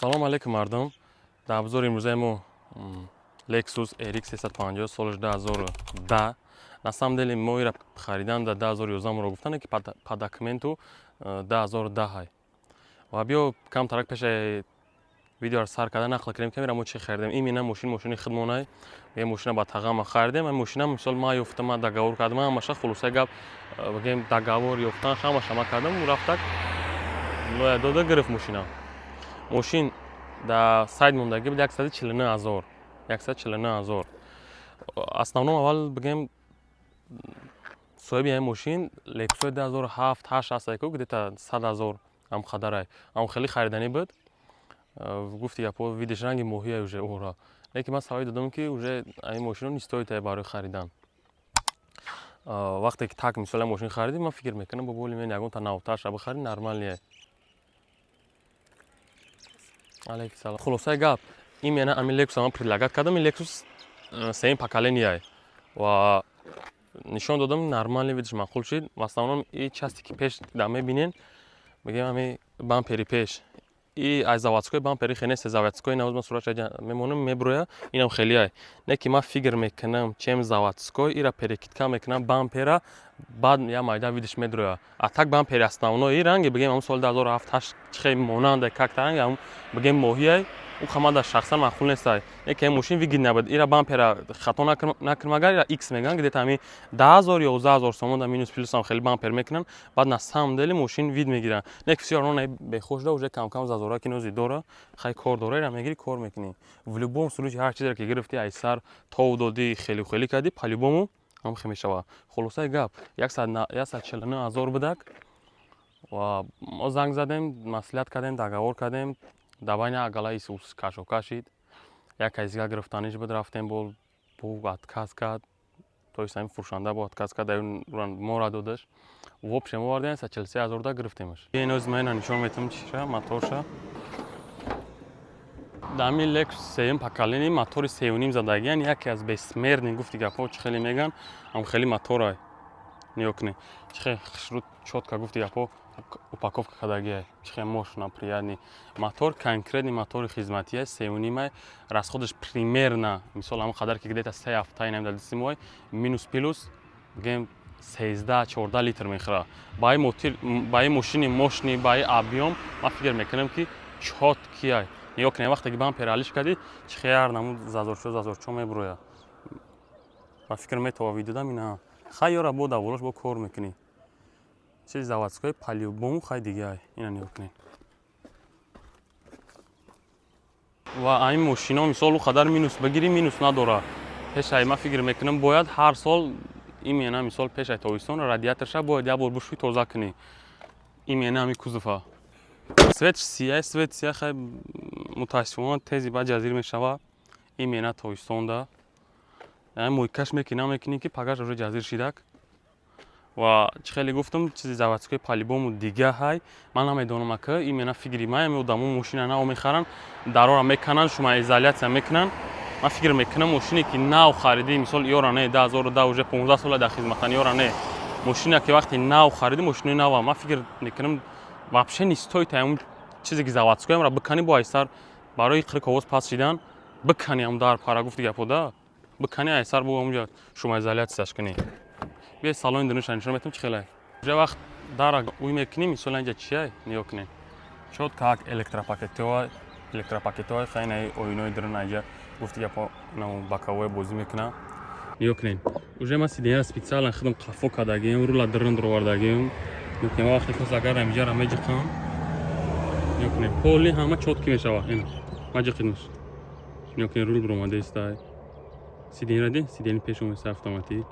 Салом алейкум мардум. Дар обзори имрӯзаи мо Lexus RX 350 соли 2010. На самом деле мо ира харидан дар 2011 моро гуфтанд ки по документу 2010 ҳай. Ва биё камтарак пеши видеоро сар карда нақл кардем ки мо чӣ харидем. Имена мошини худмонай. Ме мошина ба тағама харидем. Мошина мисол ма ёфтам, ма договор кардам, ҳамаша хулоса гап бигем договор ёфтан ҳамаша ма кардам. Рафтак лоя дода гирифт мошина. Мошин дар сайт мондаги буд 149 000. Основном аввал бигем соҳиби ин мошин Lexus 2007-8 аст ку где-то 100 000 ам хадарай. Ам хеле хариданӣ буд. Гуфти япо видиш ранги моҳия уже ора. Лекин ман савои додам ки уже ин мошино не стоит барои харидан. Вақте ки так мисол мошин харидем, ман фикр мекунам бо боли мен ягон та навташа бихарим нормалие. Алейкум салом. Хулосаи гап, имена ами Lexus ман предлагат кардам, Lexus сеюм поколения ва нишон додам нормалие, видиш маъқул шид. В основном и части ки пеш дар мебинен, бигем ами бампери пеш. И аз заводской бампери хеле нест, заводской навоз ман суратша мемонам меброя, инам хеле ай. Не ки ман фикр мекунам чем заводской, ира перекидка мекунам бампера, баъд я майда видиш медроя. А так бампери основной ранги бигем ам соли 2007-8 чихе монанда как ранги ам бигем моҳия, у хамада шахсан маъқул нест. Не ки мошин вигид набуд, ира бампера хато накунам агар ира X меган, где-то ами 10,000 ё 11,000 сомон да минус плюс ам хеле бампер мекунан, баъд на самом деле мошин вид мегиран. Не ки всё равно бехош да уже кам-кам зазора ки нози дора, хай кор дора, ира мегири кор мекунӣ. В любом случае ҳар чизе ки гирифти айсар тов доди хеле кади по-любому ам хе мешава. Хулосаи гап 149 000 будак ва мо занг задем, маслиҳат кардем, договор кардем. Дар байни агала Исус кашокашид. Як айзга гирифтаниш буд, рафтем бо отказ кард. То есть ҳамин фурӯшанда бо отказ кард, моро додаш. В общем овардем 143 000 да гирифтемаш. Иноз ман нишон метам чиша, моторша. Дар ҳамин Lexus сеюм поколения мотори 3.5 задагиян, яке аз бесмерни гуфти гапҳо чӣ хеле меган, ам хеле моторай. Нёкне. Чӣ хушрут чотка гуфти гапҳо упаковка кардагия. Чӣ мощно, приятный. Мотор конкретный мотори хизматия 3.5, расходаш примерно, мисол ҳамон қадар ки где-то 3 ҳафта инам дар дистимой, минус плюс бигем 13-14 литр мехӯрад. Ба ин мошини мощный, ба ин объем ман фикр мекунам ки чоткия. Нёкне вақте ки бампер алиш кади, чӣ яр намуд зазорчо меброя. Ман фикр метава видодам ина. Хай ёра бо даволаш бо кор мекунӣ. Чизи заводской по-любому хай дигар. Ина нёкне. Ва ин мошино мисол қадар минус бигири, минус надора. Пешай ман фикр мекунам бояд ҳар сол имена мисол пешай тобистон радиаторша бояд як бор бушӯи тоза кунӣ. Имена ами кузова. Свет сия хай мутаассифона тези ба ҷазир мешава. Имена тобистонда. Ин мойкаш мекунӣ ки пагаш уже ҷазир шидак. Ва чӣ хеле гуфтам чизи заводской по-любому дига ҳай. Ман намедонам ака имена фикри ман ами одамон мошина нав мехаранд, дарора мекананд, шума изоляция мекунанд. Ман фикр мекунам мошине ки нав хариди, мисол ёра не 2010 уже 15 сола дар хизматан ёра не. Мошина ки вақти нав хариди, мошини нава, ман фикр мекунам вообще не стоит ам чизе ки заводской амра бикани бо айсар барои иқри ковоз пас шидан бикани ам дар пара гуфти гапода. Бикани айсар бо амҷа шума изоляцияш кунӣ. Бе салони дунуша нишон метам чӣ хеле. Уже вақт дара уй мекунӣ, мисол инҷа чия нёкне. Чотка электропакетҳои хайнаи оинои дурун инҷа гуфти гапо намо боковое бозӣ мекунам. Нёкне. Уже ман сидеяра специалан худам қафо кардагием, рула дурун ровардагием. Нёкне вақте кос агар инҷа меҷиқам. Нёкне поли ҳама чотки мешава. Ина маҷиқинуш. Нёкне рул бромаде истай. Сидеяради, сидени пешо меса автоматик.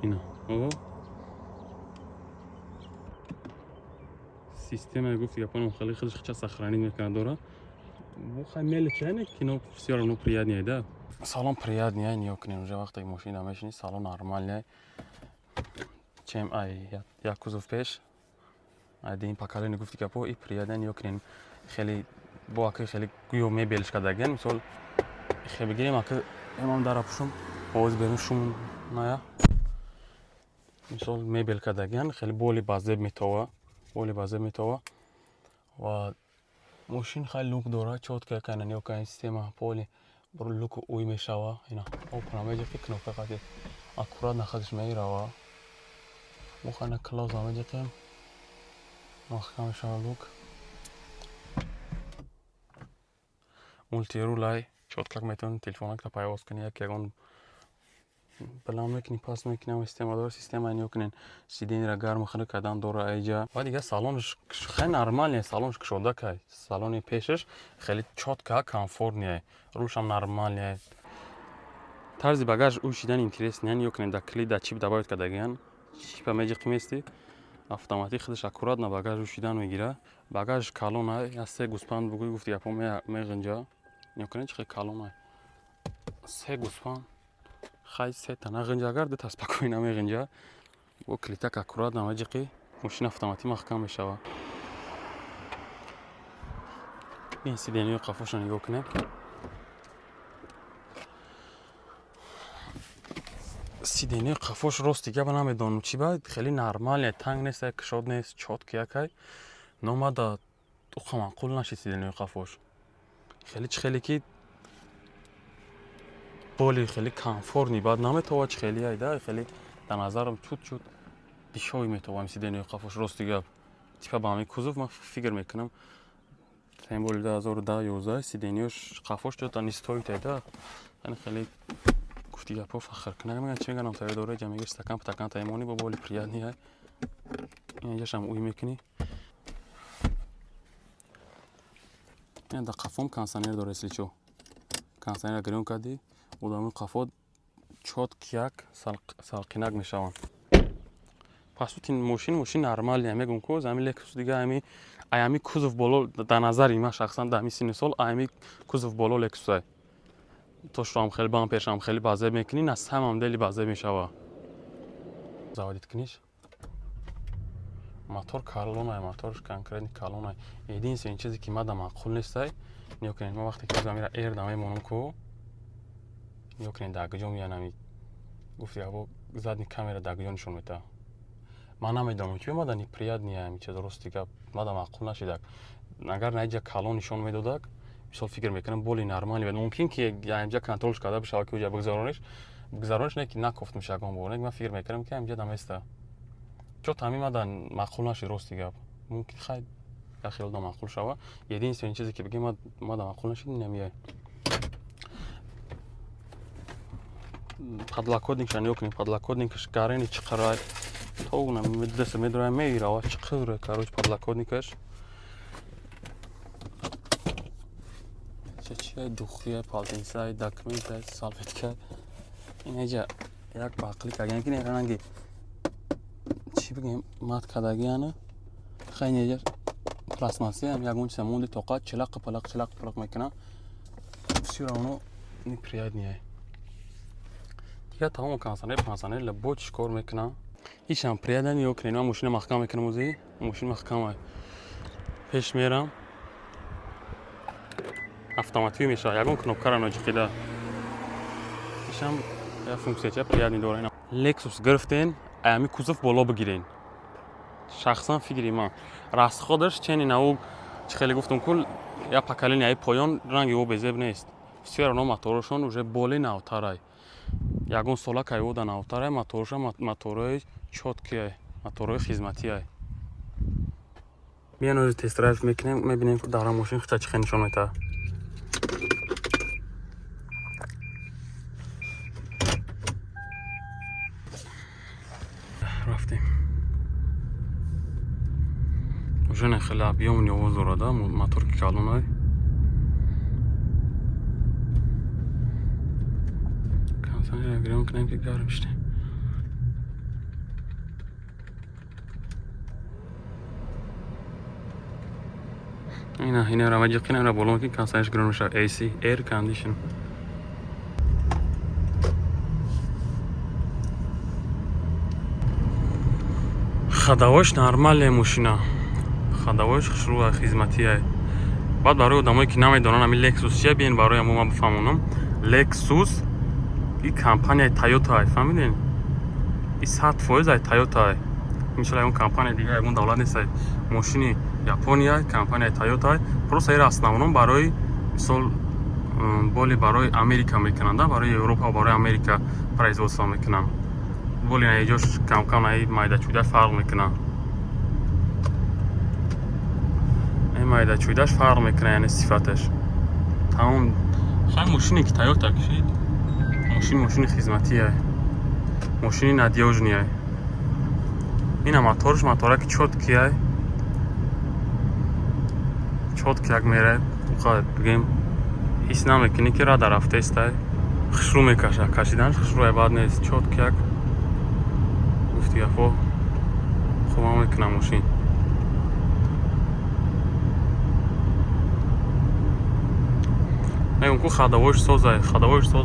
Ина. Ого. Система гуфти гапонам хеле худаш сохранить мекунад дора. Бо хай мелочане кино всё равно приятнее, да. Салон приятнее, нёкне уже вақте мошина мешини, салон нормальный. Чем як кузов пеш. Один поколение гуфти гапо и приятнее нёкне. Хеле бо ака хеле гуё мебелш кардагиан, мисол хеле бигирем ака имам дара пушум, оз берун шум ная. Мисол мебел кардагиан, хеле боли базеб метова. Ва ماشین خیلی لوک داره چوت که کنن یا که سیستم پولی برو لوک اوی میشوا اینا او کنم یه فکر نکته قضیه اکورات نخواهش میروا مخانه کلاس آمده که محکم شما لوک مولتی رولای چوت که میتون تلفن که پیاس کنی یک یگان بلام میکنی پاس میکنی و سیستم اینو کنین سیدین را گرم خنک کردن دور ایجا و دیگه سالنش خیلی نرماله سالنش کشوده که سالن پیشش خیلی چوت که کامفورت روش هم نرماله طرز باگاژ اوشیدن اینترس نیان یا کنین دکلی دا چیپ دبایت کدگیان چیپ میجی قیمستی اتوماتیک خودش اکورات نه باگاژ اوشیدن میگیره باگاژ کالونه یا سه گوسپند بگوی گفتی اپو میگنجا یا کنین چه کالونه سه گوسپند خیلی سه تنها گنجا کرده تاسپاکوی نمیگنجا و کلیتا اکورات نمیجی ماشین اتوماتیک محکم میشه این سیدنی قفوش نگاه کنه سیدنی قفوش راست دیگه به نمیدونم چی باید خیلی نرماله تنگ نیست کشاد نیست چوت کیا که نماده تو خماقول نشی سیدنی قفوش خیلی که بولی خیلی کامفورت نی بعد نمیتوان خیلی ایده خیلی در نظرم چوت بیشوی میتوانم سیدنی قفوش راست دیگه تیپا با همین کوزوف من فکر میکنم سیمبول 2010 سیدنیش قفوش تو تا نیستوی تایده یعنی خیلی گفتی گپا فخر کنه میگن چی میگن تای دوره جمعی استکان تایمونی با بولی پریاد نیه اینجاش هم اوی میکنی این دا قفوم کانسانیر دوره سلیچو کانسانیر گریون کردی و دامون قفو چوت کیاک سالقیناک میشوان پس این ماشین نرمالی میگم که زمین لکس دیگه ایامی کوزوف بولو در نظر من شخصا در همین سال ایامی کوزوف بولو لکسه توش رو هم خیلی بام پیش هم خیلی بازه میکنی نه سم هم دلی بازه میشه زاودیت کنیش موتور کارلونه موتورش کنکریت کارلونه ایدین این چیزی که ماده معقول نیسته نیو کنین ما وقتی که زمین ایر دامه مونم کو نیو کنین داگجو میانمی گفتی ابو زدنی کامera داگجو نشون میده من نمیدونم چی ماده نی پریاد نیه می چه درستی که ماده معقول نشیده اگر نه جا کالون نشون میداد مثلا فکر میکنم بولی نرمالی و ممکن که اینجا کنترلش کرده بشه که اونجا بگذارونش نه که نکفت میشه اگه بونه من فکر میکنم که اینجا دمسته چون تمام مدن معقول نشه راستی گپ ممکن خیلی داخل دو معقول شوه یه دین این چیزی که بگیم ما معقول نشه نمیاد پادلاکودینگ شان یوکنیم پادلاکودینگش کارینی چقدر تو اونم مدرسه میدونم میره و چقدر کاروش پادلاکودینگش چه دخیه پالتینسای داکمنت سالفت کرد این اینجا یک باقلی که یعنی که نرانگی چی بگیم مات کداگیانه خیلی اینجا پلاسماسی هم یکون سموندی توقات چلاق میکنه بسیار اونو نیپریاد نیه دیگه تمام کانسانه لبوچ کار میکنه هیچ هم پریادن یا کنینا ماشین محکم میکنه موزی ماشین محکمه پیش میرم اتوماتیک میشه یکون کنوب کارا نجیده ایشم یا فونکسیون چه پریاد نداره اینا لکسوس گرفتین امی کوزوف بالا بگیرین شخصا فکری من راست خودش چنین او خیلی گفتم کل یا پاکالین یا پایان رنگی او بزرگ نیست بسیار اونا موتورشون уже боли наутарай ягон сола кайвода наутарай моторша моторои чёткие моторои хизматие биан оз тест драйв мекунем мебинем ки дар машин хича чихе нишон мета рафтем уже не хеле объём нёвоз дорада мотор ки калонай گرم کنیم که گرم شده اینا را مجید کنیم را بولون که کانسانش گرم شد AC Air Condition خداوش نرمال ماشینا خداوش شروع خدمتیه بعد برای آدمایی که نمیدونن همین لکسوس چیه بیاین برای ما بفهمونم لکسوس این کمپانی تویوتا فهمیدین این 100% تویوتا مثلا اون کمپانی دیگه اون دولت نیست ماشینی Япония, компания Toyota. Просто ира основном барои мисол боли барои Америка мекунанд, барои Европа, барои Америка производство мекунанд. Боли на иҷош кам-кам на майдачӯдаш фарқ мекунанд. майдачӯдаш фарқ мекунад, яъне сифаташ. Тамом хай мошине ки Toyota кишид. Мошини хизматие. Мошини надёжние. Ина моторш мотораки чёткие. Чётки як мере, уқа бигем ҳис намекунӣ ки рада рафтест. Хушрӯ мекаша, кашиданаш хушрӯи бад нест. Чётки як гуфти гафо хуба мекунам мошин. мегӯм ку ходовоиш соз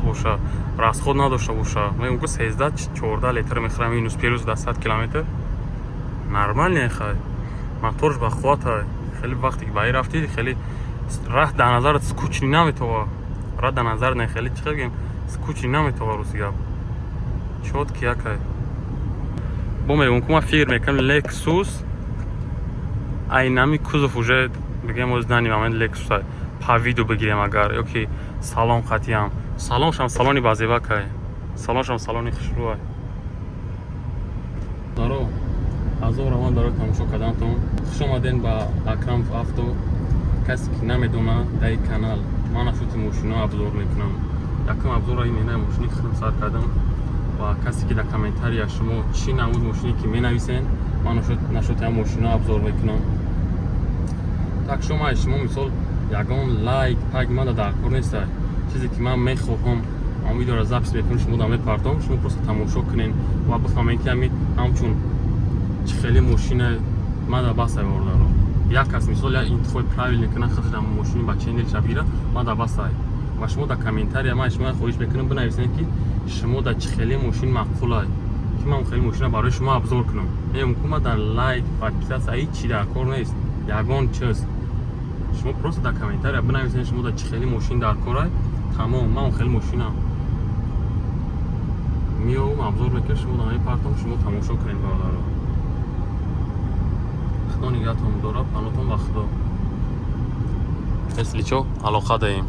боша, расход надошта боша. мегӯм ку 13-14 литр мехӯрам минус пирӯз 100 километр. Нормальне хай. Моторш ба қувват. Хеле вақте ки ба ин рафтӣ, хеле раҳ дар назарат скучнӣ наметова. Раҳ дар назар не хеле чӣ гӯем, скучнӣ наметова рӯзи гап. Чётки якай. Бо мегӯм ку ма фикр мекунам Lexus айнами кузов уже бигем оз дани момент Lexus по виду бигирем агар ёки салон қатъиам. Салоншам салони базевакай. Салоншам салони хушрӯай. Даро азоб равон даро тамошо кардантон. Хуш омаден ба Акрам авто. Касе ки намедона дар ин канал ман ашути мошино обзор мекунам. Якум обзора ин менаи мошини худам сар кардам. Ва касе ки дар комментария шумо чӣ намуд мошине ки менависен, ман ашути ҳам мошино обзор мекунам. Так шумо мисол ягон лайк пак мада дар кор нестай. Чизе ки ман мехоҳам ам видеоро запис мекунам, шумо дар мепартом, шумо просто тамошо кунен ва бифаҳмед ки ҳамчун чӣ хеле мошина мада басай вордаро. Як кас мисол як интихоби правилне кунад хатта мошини ба ченел чабгира мада басай. Ва шумо дар комментария ман шумо хоҳиш мекунам бинависед ки шумо дар чӣ хеле мошин мақбулай, ки ман хеле мошина барои шумо обзор кунам. Мегӯм ки ман дар лайк, подписатсия ҳеҷ чӣ дар кор нест. Ягон чиз шумо просто дар комментария бинависед шумо дар чӣ хеле мошин дар корай. Тамом, ман хеле мошинам миёвам обзор мекунам, шумо дар мепартом, шумо тамошо кунед бародаро. худо нигаҳтон дорад, панотон ба худо. Если чо алоқа даем.